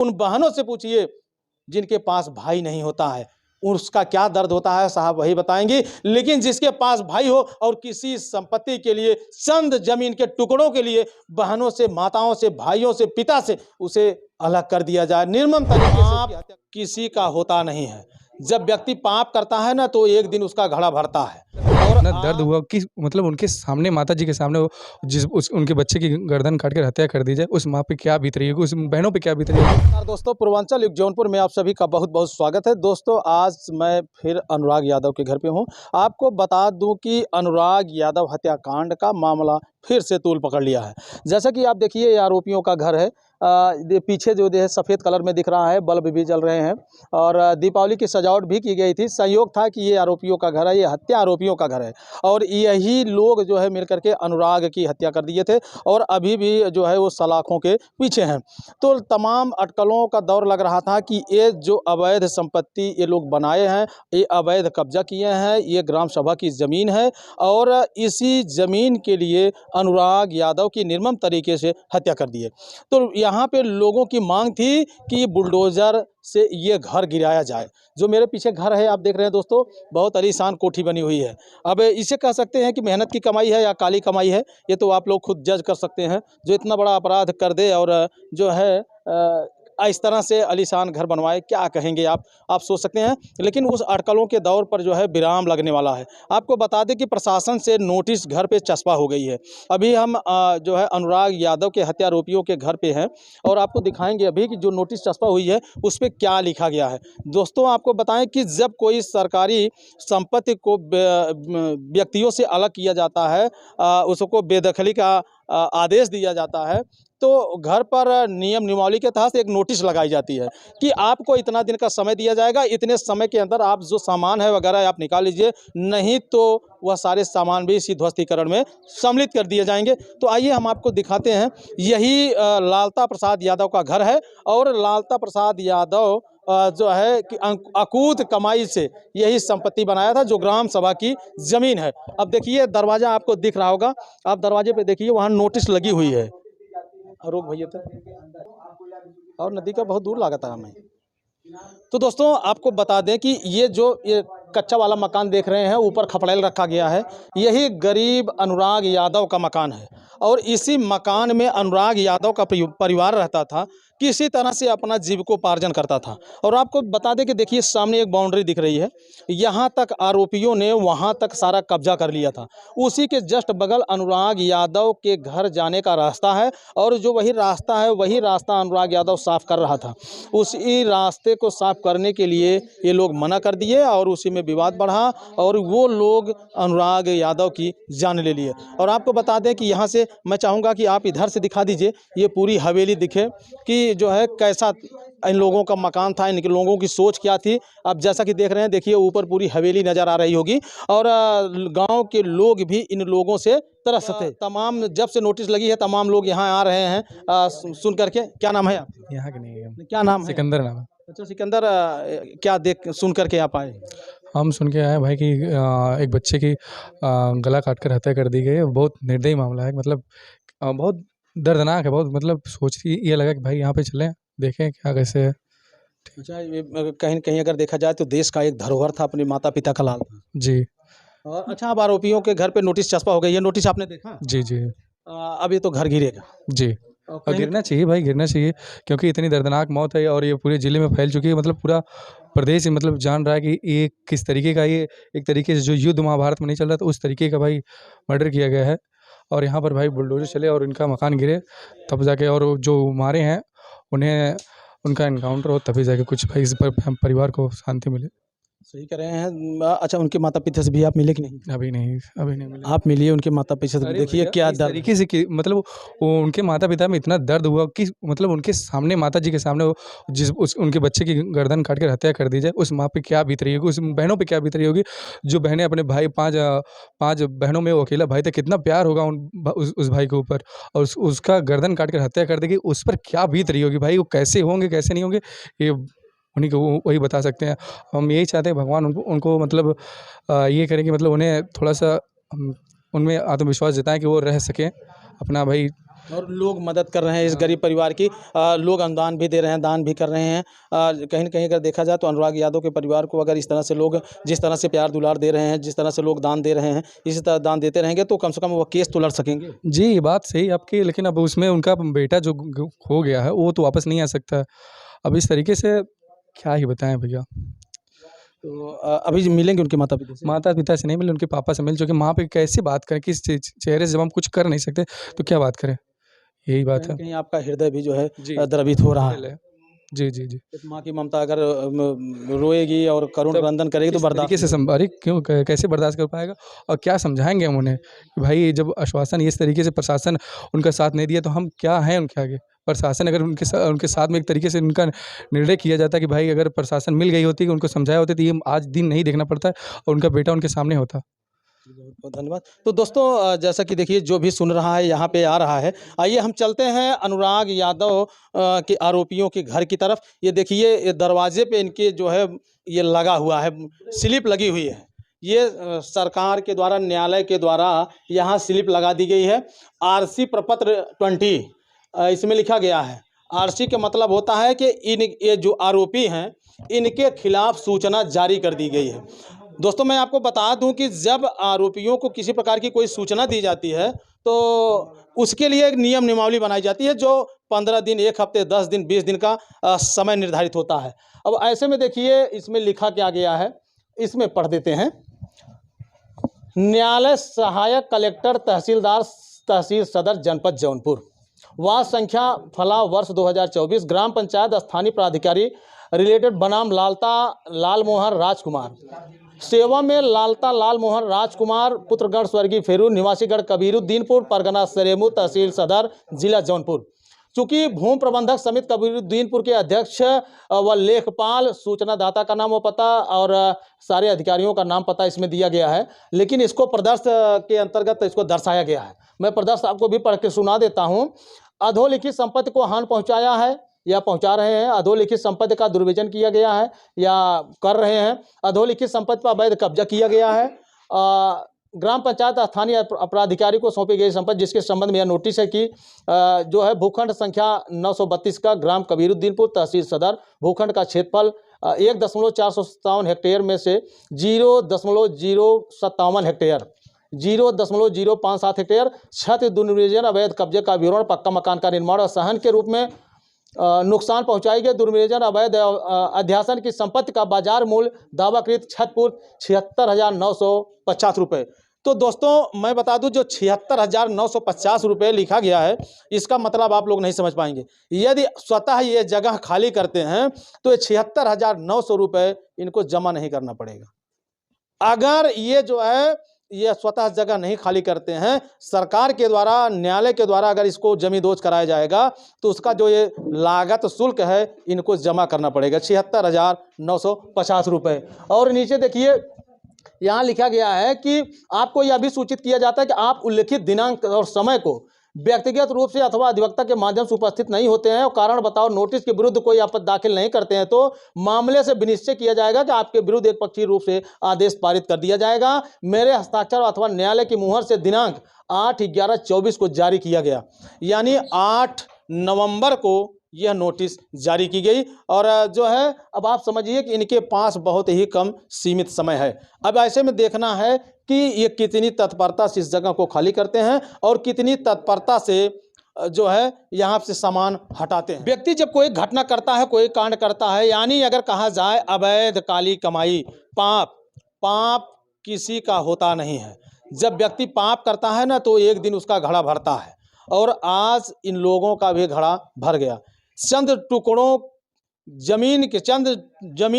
उन बहनों से पूछिए जिनके पास भाई नहीं होता है, उसका क्या दर्द होता है साहब वही बताएंगे। लेकिन जिसके पास भाई हो और किसी संपत्ति के लिए, चंद जमीन के टुकड़ों के लिए बहनों से, माताओं से, भाइयों से, पिता से उसे अलग कर दिया जाए निर्मम तरीके से, पाप किसी का होता नहीं है। जब व्यक्ति पाप करता है ना तो एक दिन उसका घड़ा भरता है। और इतना दर्द हुआ कि मतलब उनके सामने, माता जी के सामने, उनके बच्चे की गर्दन काट कर हत्या कर दी जाए, उस माँ पे क्या बीत रही होगी, उस बहनों पे क्या बीत रही होगी। नमस्कार दोस्तों, पूर्वांचल युग जौनपुर में आप सभी का बहुत बहुत स्वागत है। दोस्तों आज मैं फिर अनुराग यादव के घर पे हूँ। आपको बता दूं कि अनुराग यादव हत्याकांड का मामला फिर से तूल पकड़ लिया है। जैसा कि आप देखिए ये आरोपियों का घर है। पीछे जो है सफ़ेद कलर में दिख रहा है, बल्ब भी जल रहे हैं और दीपावली की सजावट भी की गई थी। संयोग था कि ये आरोपियों का घर है, ये हत्या आरोपियों का घर है और यही लोग जो है मिलकर के अनुराग की हत्या कर दिए थे और अभी भी जो है वो सलाखों के पीछे हैं। तो तमाम अटकलों का दौर लग रहा था कि ये जो अवैध संपत्ति ये लोग बनाए हैं, ये अवैध कब्जा किए हैं, ये ग्राम सभा की ज़मीन है और इसी ज़मीन के लिए अनुराग यादव की निर्मम तरीके से हत्या कर दिए। तो यहाँ पे लोगों की मांग थी कि बुलडोज़र से ये घर गिराया जाए। जो मेरे पीछे घर है आप देख रहे हैं दोस्तों, बहुत आलीशान कोठी बनी हुई है। अब इसे कह सकते हैं कि मेहनत की कमाई है या काली कमाई है, ये तो आप लोग खुद जज कर सकते हैं। जो इतना बड़ा अपराध कर दे और जो है इस तरह से आलीशान घर बनवाए, क्या कहेंगे आप सोच सकते हैं। लेकिन उस अटकलों के दौर पर जो है विराम लगने वाला है। आपको बता दें कि प्रशासन से नोटिस घर पे चस्पा हो गई है। अभी हम जो है अनुराग यादव के हत्यारोपियों के घर पे हैं और आपको दिखाएंगे अभी कि जो नोटिस चस्पा हुई है उस पर क्या लिखा गया है। दोस्तों आपको बताएं कि जब कोई सरकारी संपत्ति को व्यक्तियों से अलग किया जाता है, उसको बेदखली का आदेश दिया जाता है, तो घर पर नियम नियमावली के तहत एक नोटिस लगाई जाती है कि आपको इतना दिन का समय दिया जाएगा, इतने समय के अंदर आप जो सामान है वगैरह आप निकाल लीजिए, नहीं तो वह सारे सामान भी इसी ध्वस्तीकरण में सम्मिलित कर दिए जाएंगे। तो आइए हम आपको दिखाते हैं, यही लालता प्रसाद यादव का घर है और लालता प्रसाद यादव जो है कि अकूत कमाई से यही संपत्ति बनाया था जो ग्राम सभा की ज़मीन है। अब देखिए दरवाज़ा आपको दिख रहा होगा, आप दरवाजे पे देखिए वहाँ नोटिस लगी हुई है। रोक भैया तो और नदी का बहुत दूर लागत है हमें। तो दोस्तों आपको बता दें कि ये कच्चा वाला मकान देख रहे हैं, ऊपर खपड़ेल रखा गया है, यही गरीब अनुराग यादव का मकान है और इसी मकान में अनुराग यादव का परिवार रहता था, किसी तरह से अपना जीविकोपार्जन करता था। और आपको बता दें कि देखिए सामने एक बाउंड्री दिख रही है, यहाँ तक आरोपियों ने वहाँ तक सारा कब्जा कर लिया था। उसी के जस्ट बगल अनुराग यादव के घर जाने का रास्ता है और जो वही रास्ता है वही रास्ता अनुराग यादव साफ कर रहा था। उसी रास्ते को साफ करने के लिए ये लोग मना कर दिए और उसी में विवाद बढ़ा और वो लोग अनुराग यादव की जान ले लिए। और आपको बता दें कि यहाँ से मैं चाहूँगा कि आप इधर से दिखा दीजिए, ये पूरी हवेली दिखे कि जो है कैसा इन लोगों का मकान था, इनके लोगों की सोच क्या थी। अब जैसा कि देख रहे हैं, देखिए ऊपर पूरी हवेली नज़र आ रही होगी और गांव के लोग भी इन लोगों से तरसते। तमाम जब से नोटिस लगी है तमाम लोग यहाँ आ रहे हैं सुन करके। क्या नाम है आपका? यहाँ के नहीं है, क्या नाम है? सिकंदर नाम है। अच्छा सिकंदर, क्या देख सुन करके आप आए? हम सुन के आए भाई कि एक बच्चे की गला काट कर हत्या कर दी गई है। बहुत निर्दयी मामला है, मतलब बहुत दर्दनाक है, बहुत मतलब सोच ये लगा कि भाई यहाँ पे चलें, देखें क्या कैसे है। अच्छा ये कहीं न कहीं अगर देखा जाए तो देश का एक धरोहर था, अपने माता पिता का लाल था। जी और अच्छा अब आरोपियों के घर पे नोटिस चस्पा हो गई है, नोटिस आपने देखा? जी जी अब ये तो घर गिरेगा। जी। और और गिरना चाहिए भाई, गिरना चाहिए, क्योंकि इतनी दर्दनाक मौत है और ये पूरे ज़िले में फैल चुकी है। मतलब पूरा प्रदेश मतलब जान रहा है कि ये किस तरीके का, ये एक तरीके से जो युद्ध महाभारत में नहीं चल रहा था उस तरीके का भाई मर्डर किया गया है। और यहाँ पर भाई बुलडोज़र चले और इनका मकान गिरे तब जाके, और जो मारे हैं उन्हें उनका एनकाउंटर हो तभी जाके कुछ भाई इस परिवार को शांति मिले। सही कह रहे हैं। अच्छा उनके माता पिता से भी आप मिले कि नहीं? अभी नहीं मिले। आप मिलिए उनके माता पिता से, अरे देखिए भैया, क्या इस दर्द तरीके से कि मतलब वो उनके माता पिता में इतना दर्द हुआ कि मतलब उनके सामने, माता जी के सामने, वो उनके बच्चे की गर्दन काट कर हत्या कर दी जाए, उस माँ पे क्या बीत रही होगी, उस बहनों पे क्या बीत रही होगी। जो बहनें अपने भाई, पाँच बहनों में वो अकेला भाई था, कितना प्यार होगा उस भाई के ऊपर, और उसका गर्दन काट कर हत्या कर देगी, उस पर क्या बीत रही होगी भाई। वो कैसे होंगे कैसे नहीं होंगे, ये उन्हीं को वही बता सकते हैं। हम यही चाहते हैं भगवान उनको मतलब ये करें कि मतलब उन्हें थोड़ा सा उनमें आत्मविश्वास जताएं कि वो रह सकें, अपना भाई और लोग मदद कर रहे हैं इस गरीब परिवार की। लोग अनुदान भी दे रहे हैं, दान भी कर रहे हैं। कहीं न कहीं अगर देखा जाए तो अनुराग यादव के परिवार को अगर इस तरह से लोग जिस तरह से प्यार दुलार दे रहे हैं, जिस तरह से लोग दान दे रहे हैं, इसी तरह दान देते रहेंगे तो कम से कम वो केस तो लड़ सकेंगे। जी, ये बात सही है आपकी, लेकिन अब उसमें उनका बेटा जो खो गया है, वो तो वापस नहीं आ सकता। अब इस तरीके से क्या ही बताएँ भैया। तो अभी मिलेंगे उनके माता-पिता से? माता-पिता से नहीं मिले, उनके पापा से मिल चुके। माँ पे कैसे बात करें, किस चेहरे से जब हम कुछ कर नहीं सकते, तो क्या बात करें? यही कहीं बात न है। कहीं आपका हृदय भी जो है जी, द्रवित हो रहा दिल है। है। जी, जी, जी। एक माँ की ममता अगर रोएगी और करुण तब क्रंदन करेगी तो किस बर्दाश्त तरीके से नहीं होगा। अरे क्यों कैसे बर्दाश्त कर पाएगा और क्या समझाएँगे हम उन्हें कि भाई जब आश्वासन इस तरीके से प्रशासन उनका साथ नहीं दिया तो हम क्या हैं उनके आगे? प्रशासन अगर उनके साथ में एक तरीके से उनका निर्णय किया जाता कि भाई अगर प्रशासन मिल गई होती, उनको समझाया होता तो ये आज दिन नहीं देखना पड़ता और उनका बेटा उनके सामने होता। जी, बहुत-बहुत धन्यवाद। तो दोस्तों जैसा कि देखिए जो भी सुन रहा है यहाँ पे आ रहा है। आइए हम चलते हैं अनुराग यादव के आरोपियों के घर की तरफ। ये देखिए ये दरवाज़े पे इनके जो है ये लगा हुआ है, स्लिप लगी हुई है। ये सरकार के द्वारा, न्यायालय के द्वारा यहाँ स्लिप लगा दी गई है। आरसी प्रपत्र 20 इसमें लिखा गया है। आरसी का मतलब होता है कि ये जो आरोपी हैं, इनके खिलाफ सूचना जारी कर दी गई है। दोस्तों मैं आपको बता दूं कि जब आरोपियों को किसी प्रकार की कोई सूचना दी जाती है तो उसके लिए एक नियम नियमावली बनाई जाती है जो 15 दिन, 1 हफ्ते, 10 दिन, 20 दिन का समय निर्धारित होता है। अब ऐसे में देखिए इसमें लिखा क्या गया है, इसमें पढ़ देते हैं। न्यायालय सहायक कलेक्टर तहसीलदार तहसील सदर जनपद जौनपुर, वार्ड संख्या फला वर्ष 2024, ग्राम पंचायत स्थानीय प्राधिकारी रिलेटेड बनाम लालता लालमोहन राजकुमार, सेवा में लालता लालमोहन राजकुमार, पुत्रगढ़ स्वर्गीय फेरू, निवासीगढ़ कबीरुद्दीनपुर, परगना सरेमू, तहसील सदर, जिला जौनपुर। चूंकि भूमि प्रबंधक समिति कबीरुद्दीनपुर के अध्यक्ष व लेखपाल, सूचनादाता का नाम व पता और सारे अधिकारियों का नाम पता इसमें दिया गया है, लेकिन इसको प्रदर्श के अंतर्गत इसको दर्शाया गया है। मैं प्रदर्श आपको भी पढ़ के सुना देता हूँ। अधोलिखित संपत्ति को हानि पहुंचाया है या पहुंचा रहे हैं, अधोलिखित संपत्ति का दुर्विजन किया गया है या कर रहे हैं, अधोलिखित संपत्ति पर अवैध कब्जा किया गया है, ग्राम पंचायत स्थानीय अपराधिकारी को सौंपी गई संपत्ति जिसके संबंध में यह नोटिस है कि जो है भूखंड संख्या 932 का ग्राम कबीरुद्दीनपुर तहसील सदर, भूखंड का क्षेत्रफल 1,457 हेक्टेयर में से 0,057 हेक्टेयर, 0,057 हेक्टेयर क्षति दुर्विजन अवैध कब्जे का विवरण, पक्का मकान का निर्माण और सहन के रूप में नुकसान पहुंचाई गई दुर्विजन अवैध अध्यासन की संपत्ति का बाजार मूल्य दावाकृत क्षतिपूर्ति 76,950 रुपये। तो दोस्तों मैं बता दूं जो 76,950 रुपये लिखा गया है इसका मतलब आप लोग नहीं समझ पाएंगे। यदि स्वतः ये जगह खाली करते हैं तो ये 76,900 रुपये इनको जमा नहीं करना पड़ेगा। अगर ये जो है ये स्वतः जगह नहीं खाली करते हैं, सरकार के द्वारा, न्यायालय के द्वारा अगर इसको जमींदोज कराया जाएगा तो उसका जो ये लागत शुल्क है इनको जमा करना पड़ेगा 76,950 रुपये। और नीचे देखिए यहाँ लिखा गया है कि आपको यह भी सूचित किया जाता है कि आप उल्लिखित दिनांक और समय को व्यक्तिगत रूप से अथवा अधिवक्ता के माध्यम से उपस्थित नहीं होते हैं और कारण बताओ नोटिस के विरुद्ध कोई आपत्ति दाखिल नहीं करते हैं तो मामले से विनिश्चय किया जाएगा कि आपके विरुद्ध एक पक्षीय रूप से आदेश पारित कर दिया जाएगा। मेरे हस्ताक्षर अथवा न्यायालय की मुहर से दिनांक 8/11/24 को जारी किया गया, यानी 8 नवंबर को यह नोटिस जारी की गई। और जो है अब आप समझिए कि इनके पास बहुत ही कम सीमित समय है। अब ऐसे में देखना है कि ये कितनी तत्परता से इस जगह को खाली करते हैं और कितनी तत्परता से जो है यहाँ से सामान हटाते हैं। व्यक्ति जब कोई घटना करता है, कोई कांड करता है, यानी अगर कहा जाए अवैध काली कमाई, पाप किसी का होता नहीं है। जब व्यक्ति पाप करता है ना तो एक दिन उसका घड़ा भरता है और आज इन लोगों का भी घड़ा भर गया। चंद जमीन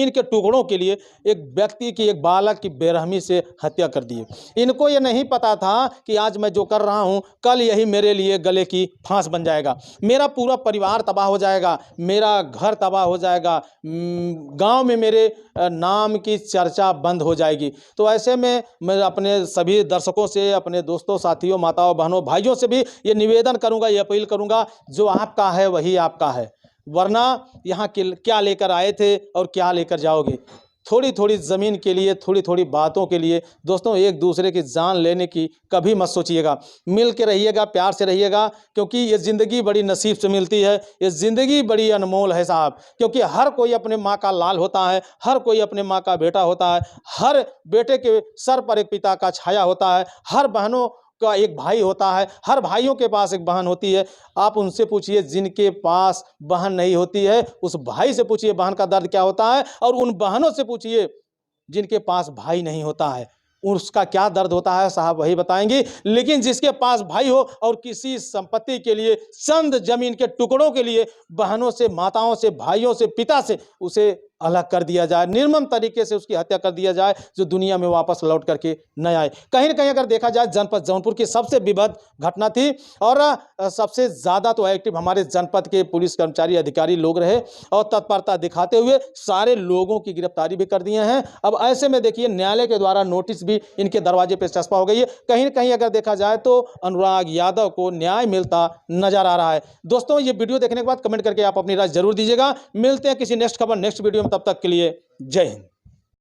के टुकड़ों के लिए एक व्यक्ति की, एक बालक की बेरहमी से हत्या कर दी। इनको ये नहीं पता था कि आज मैं जो कर रहा हूँ कल यही मेरे लिए गले की फांस बन जाएगा, मेरा पूरा परिवार तबाह हो जाएगा, मेरा घर तबाह हो जाएगा, गांव में मेरे नाम की चर्चा बंद हो जाएगी। तो ऐसे में मैं अपने सभी दर्शकों से, अपने दोस्तों, साथियों, माताओं, बहनों, भाइयों से भी ये निवेदन करूँगा, ये अपील करूँगा, जो आपका है वही आपका है, वरना यहाँ क्या लेकर आए थे और क्या लेकर जाओगे। थोड़ी थोड़ी ज़मीन के लिए, थोड़ी थोड़ी बातों के लिए दोस्तों एक दूसरे की जान लेने की कभी मत सोचिएगा। मिल के रहिएगा, प्यार से रहिएगा, क्योंकि ये ज़िंदगी बड़ी नसीब से मिलती है। ये ज़िंदगी बड़ी अनमोल है साहब, क्योंकि हर कोई अपने माँ का लाल होता है, हर कोई अपने माँ का बेटा होता है, हर बेटे के सर पर एक पिता का छाया होता है, हर बहनों का एक भाई होता है, हर भाइयों के पास एक बहन होती है। आप उनसे पूछिए जिनके पास बहन नहीं होती है, उस भाई से पूछिए बहन का दर्द क्या होता है, और उन बहनों से पूछिए जिनके पास भाई नहीं होता है, उसका क्या दर्द होता है साहब वही बताएंगे। लेकिन जिसके पास भाई हो और किसी संपत्ति के लिए, चंद जमीन के टुकड़ों के लिए बहनों से, माताओं से, भाइयों से, पिता से उसे अलग कर दिया जाए, निर्मम तरीके से उसकी हत्या कर दिया जाए, जो दुनिया में वापस लौट करके न आए। कहीं न कहीं अगर देखा जाए जनपद जौनपुर की सबसे विभत्स घटना थी, और सबसे ज़्यादा तो एक्टिव हमारे जनपद के पुलिस कर्मचारी, अधिकारी लोग रहे, और तत्परता दिखाते हुए सारे लोगों की गिरफ्तारी भी कर दिए हैं। अब ऐसे में देखिए न्यायालय के द्वारा नोटिस भी इनके दरवाजे पर चस्पा हो गई है। कहीं न कहीं अगर देखा जाए तो अनुराग यादव को न्याय मिलता नजर आ रहा है। दोस्तों ये वीडियो देखने के बाद कमेंट करके आप अपनी राय जरूर दीजिएगा। मिलते हैं किसी नेक्स्ट खबर, नेक्स्ट वीडियो में, तब तक के लिए जय हिंद।